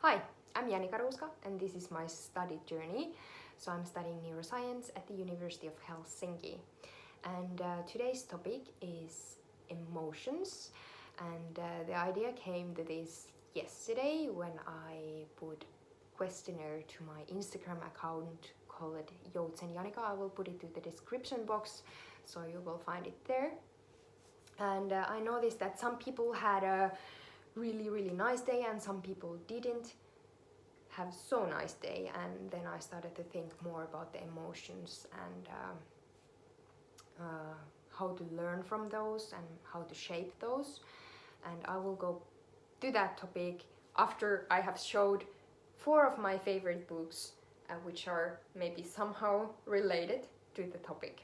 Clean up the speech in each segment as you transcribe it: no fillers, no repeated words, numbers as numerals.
Hi, I'm Jani Karuska and this is my study journey. So I'm studying neuroscience at the University of Helsinki. And today's topic is emotions. And the idea came to this yesterday when I put questionnaire to my Instagram account called Joutsen Janika. I will put it to the description box so you will find it there. And I noticed that some people had a really nice day and some people didn't have so nice day, and then I started to think more about the emotions and how to learn from those and how to shape those. And I will go to that topic after I have showed 4 of my favorite books which are maybe somehow related to the topic.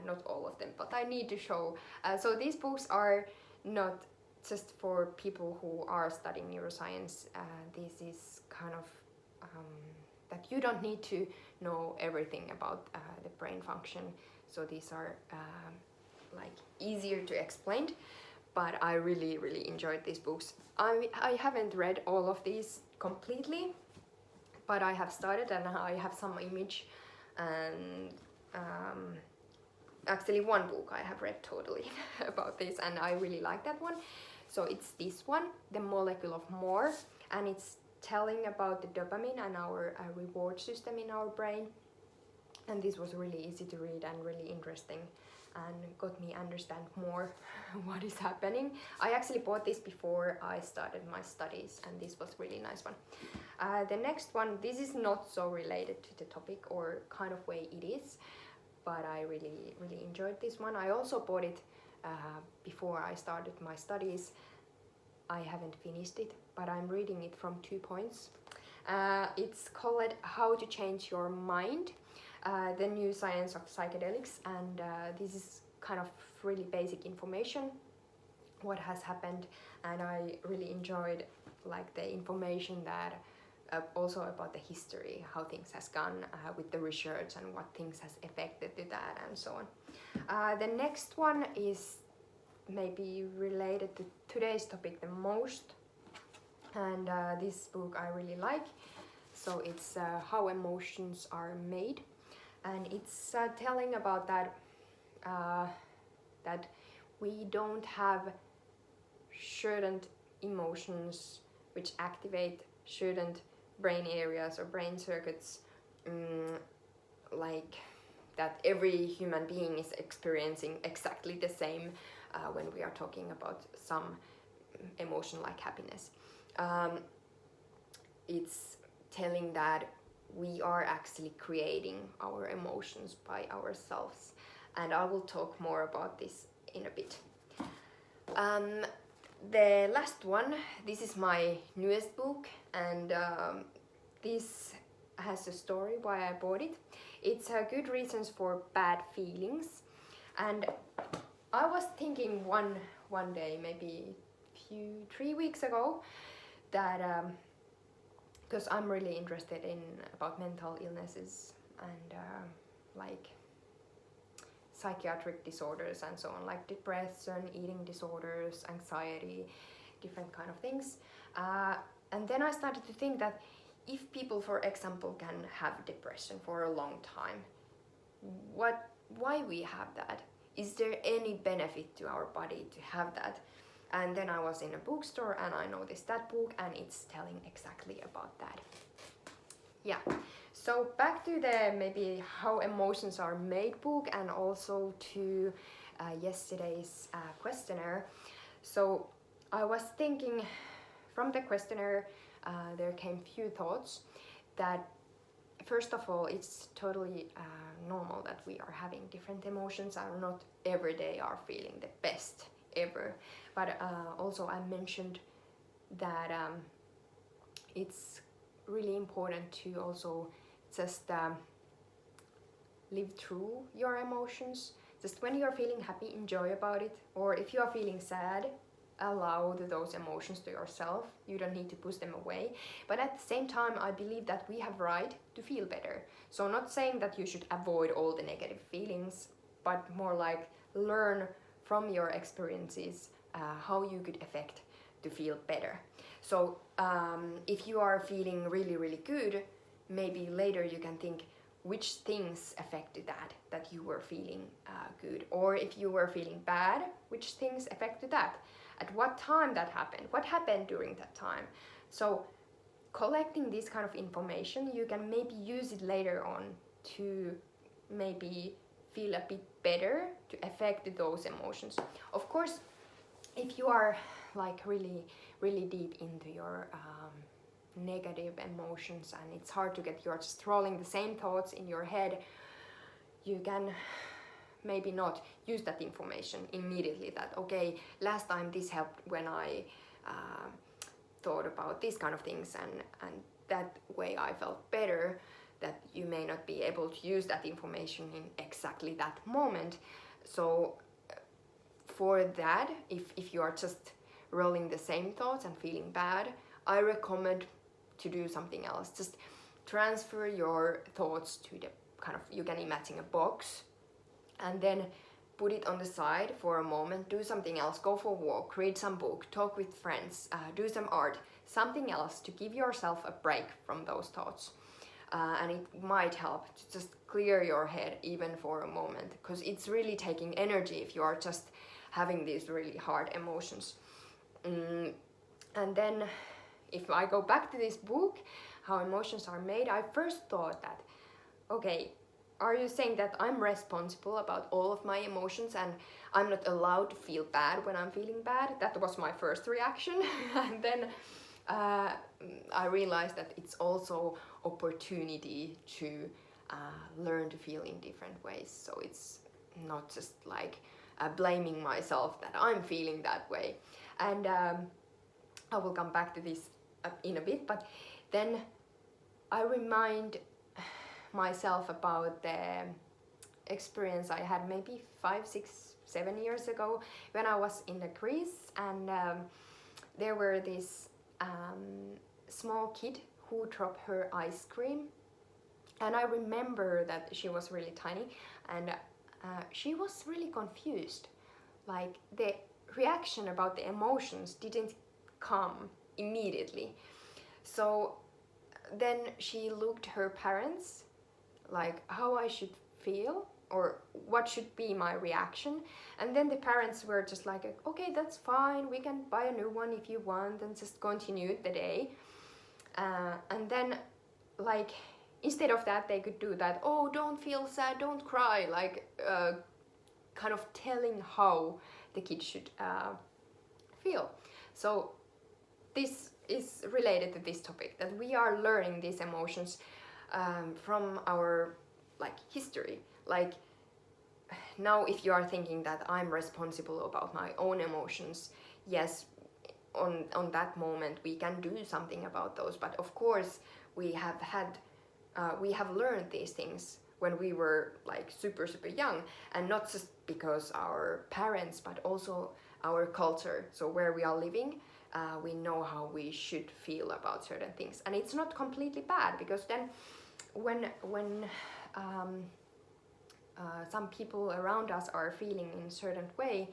Not all of them, but I need to show. So these books are not just for people who are studying neuroscience. This is kind of that you don't need to know everything about the brain function. So these are like easier to explain, but I really enjoyed these books. I haven't read all of these completely, but I have started and I have some image, and actually one book I have read totally about this and I really like that one. So it's this one, The Molecule of More, and it's telling about the dopamine and our reward system in our brain. And this was really easy to read and really interesting and got me understand more what is happening. I actually bought this before I started my studies and this was really nice one. The next one, this is not so related to the topic or kind of way it is, but I really enjoyed this one. I also bought it before I started my studies. I haven't finished it, but I'm reading it from 2 points. It's called How to Change Your Mind, the New Science of Psychedelics, and this is kind of really basic information what has happened, and I really enjoyed like the information that also about the history, how things has gone with the research and what things has affected to that and so on. The next one is maybe related to today's topic the most, and this book I really like. So it's How Emotions Are Made, and it's telling about that that we don't have certain emotions which activate certain brain areas or brain circuits, like that every human being is experiencing exactly the same when we are talking about some emotion like happiness. It's telling that we are actually creating our emotions by ourselves, and I will talk more about this in a bit. The last one, this is my newest book, and this has a story why I bought it. It's Good Reasons for Bad Feelings, and I was thinking one day, maybe 3 weeks ago, that because I'm really interested in about mental illnesses and like psychiatric disorders and so on, like depression, eating disorders, anxiety, different kind of things. And then I started to think that if people, for example, can have depression for a long time, why we have that? Is there any benefit to our body to have that? And then I was in a bookstore and I noticed that book, and it's telling exactly about that. Yeah, so back to the maybe How Emotions Are Made book, and also to yesterday's questionnaire. So I was thinking from the questionnaire there came few thoughts that first of all, it's totally normal that we are having different emotions and not every day are feeling the best ever. But also I mentioned that it's really important to also just live through your emotions. Just when you're feeling happy, enjoy about it. Or if you are feeling sad, allow those emotions to yourself. You don't need to push them away. But at the same time, I believe that we have right to feel better. So not saying that you should avoid all the negative feelings, but more like learn from your experiences how you could affect to feel better. So if you are feeling really, really good, maybe later you can think which things affected that you were feeling good. Or if you were feeling bad, which things affected that? At what time that happened? What happened during that time? So collecting this kind of information, you can maybe use it later on to maybe feel a bit better, to affect those emotions. Of course, if you are like really, really deep into your negative emotions and it's hard to get, you're just rolling the same thoughts in your head, you can maybe not use that information immediately, that okay, last time this helped when I thought about these kind of things, and that way I felt better. That you may not be able to use that information in exactly that moment. So for that, if you are just rolling the same thoughts and feeling bad, I recommend to do something else. Just transfer your thoughts to the kind of, you can imagine a box, and then put it on the side for a moment, do something else, go for a walk, read some book, talk with friends, do some art, something else to give yourself a break from those thoughts. And it might help to just clear your head even for a moment, because it's really taking energy if you are just having these really hard emotions. And then if I go back to this book, How Emotions Are Made, I first thought that, okay, are you saying that I'm responsible about all of my emotions and I'm not allowed to feel bad when I'm feeling bad? That was my first reaction. And then I realized that it's also opportunity to learn to feel in different ways. So it's not just like blaming myself that I'm feeling that way. And I will come back to this in a bit, but then I remind myself about the experience I had maybe 5, 6, 7 years ago when I was in Greece, and there were this small kid who dropped her ice cream, and I remember that she was really tiny, and she was really confused. Like the reaction about the emotions didn't come immediately. So then she looked her parents, like how I should feel or what should be my reaction. And then the parents were just like, okay, that's fine, we can buy a new one if you want, and just continued the day. And then like instead of that they could do that, oh, don't feel sad, don't cry, like kind of telling how the kid should feel. So this is related to this topic, that we are learning these emotions from our like history. Like now if you are thinking that I'm responsible about my own emotions, yes, on that moment we can do something about those, but of course we have learned these things when we were like super young, and not just because our parents but also our culture, so where we are living, we know how we should feel about certain things. And it's not completely bad, because then when some people around us are feeling in a certain way,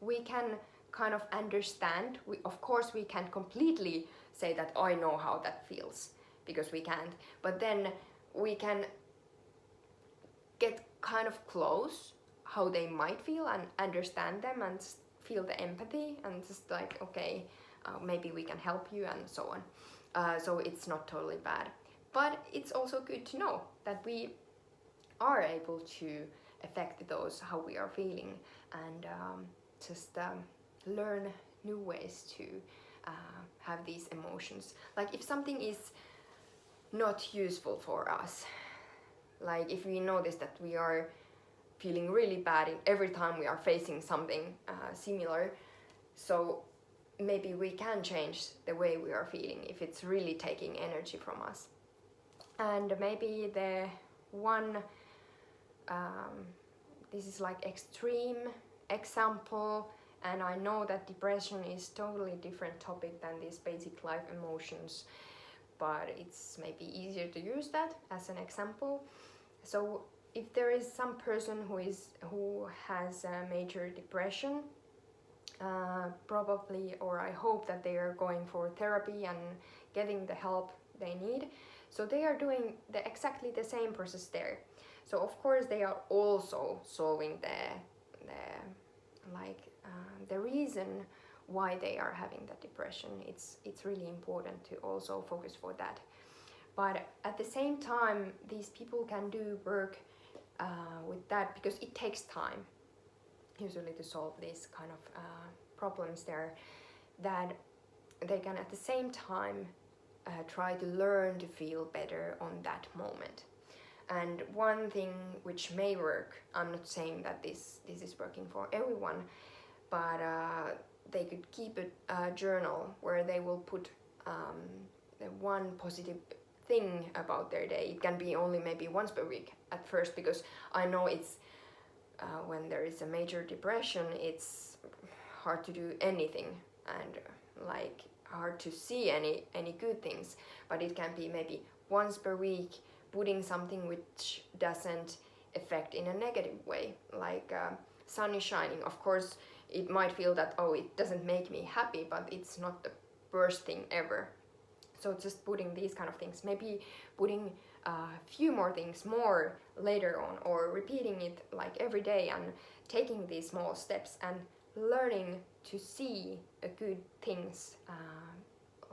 we can kind of understand. Of course we can't completely say that I know how that feels, because we can't, but then we can get kind of close how they might feel and understand them and feel the empathy and just like, okay, maybe we can help you and so on. So it's not totally bad, but it's also good to know that we are able to affect those how we are feeling, and just learn new ways to have these emotions. Like if something is not useful for us, like if we notice that we are feeling really bad every time we are facing something similar, so maybe we can change the way we are feeling if it's really taking energy from us. And maybe the one, this is like extreme example, and I know that depression is totally different topic than these basic life emotions, but it's maybe easier to use that as an example. So if there is some person who has a major depression, probably, or I hope that they are going for therapy and getting the help they need. So they are doing exactly the same process there. So of course they are also solving the reason why they are having the depression. It's really important to also focus for that. But at the same time, these people can do work with that because it takes time usually to solve these kind of problems there, that they can at the same time try to learn to feel better on that moment. And one thing which may work, I'm not saying that this is working for everyone, but they could keep a journal where they will put the one positive thing about their day. It can be only maybe once per week at first, because I know it's when there is a major depression, it's hard to do anything and like hard to see any good things. But it can be maybe once per week putting something which doesn't affect in a negative way, like sun is shining. Of course it might feel that, oh, it doesn't make me happy, but it's not the worst thing ever. So just putting these kind of things, maybe putting a few more things more later on, or repeating it like every day and taking these small steps and learning to see good things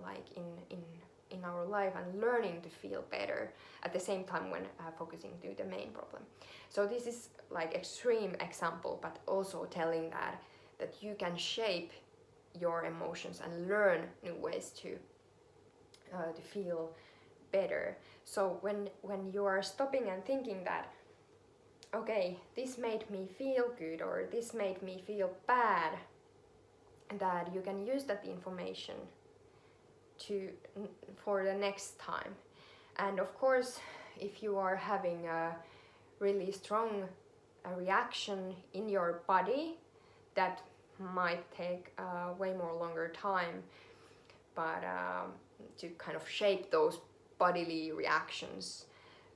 like in our life, and learning to feel better at the same time when focusing to the main problem. So this is like extreme example, but also telling that you can shape your emotions and learn new ways to feel better. So when you are stopping and thinking that, okay, this made me feel good or this made me feel bad, that you can use that information for the next time. And of course, if you are having a really strong reaction in your body, that might take way more longer time, but to kind of shape those bodily reactions.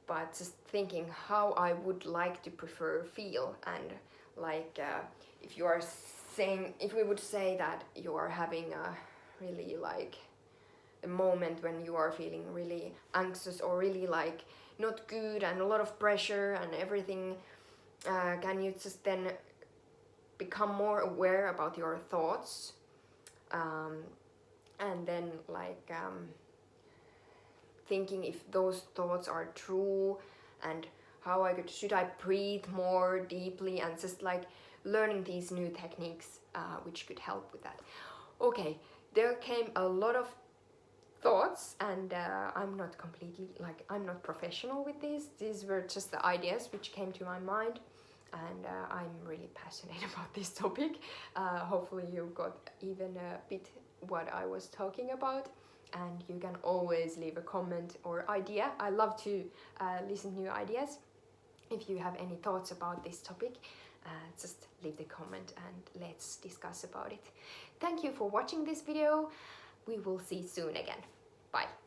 But just thinking how I would like to prefer feel, and like if you are saying, if we would say that you are having a really like a moment when you are feeling really anxious or really like not good and a lot of pressure and everything, can you just then become more aware about your thoughts, and then like thinking if those thoughts are true, and how should I breathe more deeply, and just like learning these new techniques which could help with that. Okay, there came a lot of thoughts, and I'm not completely like, I'm not professional with these were just the ideas which came to my mind, and I'm really passionate about this topic. Hopefully you got even a bit what I was talking about, and you can always leave a comment or idea. I love to listen to new ideas. If you have any thoughts about this topic, just leave the comment and let's discuss about it. Thank you for watching this video. We will see soon again. Bye.